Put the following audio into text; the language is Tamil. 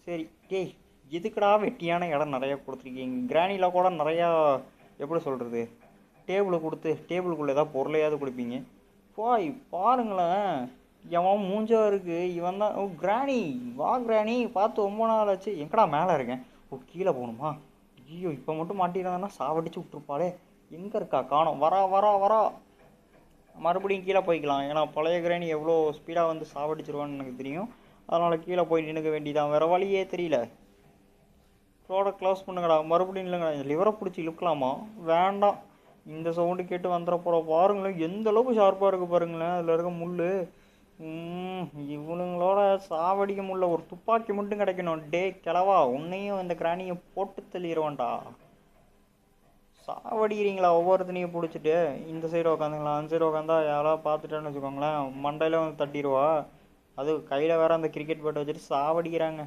சரி டேய், எதுக்குடா வெட்டியான இடம் நிறையா கொடுத்துருக்கீங்க? கிராணியில் கூட நிறையா எப்படி சொல்கிறது, டேபிளுக்குள்ளே ஏதாவது பொருளையாவது கொடுப்பீங்க. போய் பாருங்களேன், எவன் மூஞ்சா இருக்கு இவன் தான். ஓ கிராணி, வா கிராணி, பார்த்து ரொம்ப நாள் ஆச்சு. எங்கடா மேலே இருக்கேன்? ஓ கீழே போகணுமா? ஐயோ இப்போ மட்டும் மாட்டிருந்தாங்கன்னா சாவடிச்சு விட்ருப்பாளே. எங்கே இருக்கா? காணோம். வரா வரா வரா. மறுபடியும் கீழே போய்க்கலாம், ஏன்னா பழைய கிராணி எவ்வளோ ஸ்பீடாக வந்து சாவடிச்சிருவான்னு எனக்கு தெரியும். அதனால் கீழே போய் நின்றுக்க வேண்டியதான், வேறு வழியே தெரியல. ரோடை க்ளோஸ் பண்ணுங்கடா. மறுபடியும் இல்லைங்கடா, லிவரை பிடிச்சி இழுக்கலாமா? வேண்டாம், இந்த சவுண்டு கேட்டு வந்துட போகிறோம். பாருங்களேன் எந்த அளவுக்கு ஷார்ப்பாக இருக்குது பாருங்களேன் அதில் இருக்க முள். இவனுங்களோட சாவடிக்க முடியல. ஒரு துப்பாக்கி மட்டும் கிடைக்கணும். டே கிளவா, உன்னையும் இந்த கிராணியை போட்டு தள்ளிடுவான்டா. சாவடிக்கிறீங்களா ஒவ்வொருத்தனையும் பிடிச்சிட்டு? இந்த சைடு உக்காந்துங்களா, அந்த சைடு உக்காந்தா யாராவது பார்த்துட்டேன்னு வச்சுக்கோங்களேன், மண்டையில வந்து தட்டிடுவா. அது கையில் வேற அந்த கிரிக்கெட் பேட் வச்சுட்டு சாவடிக்கிறாங்க.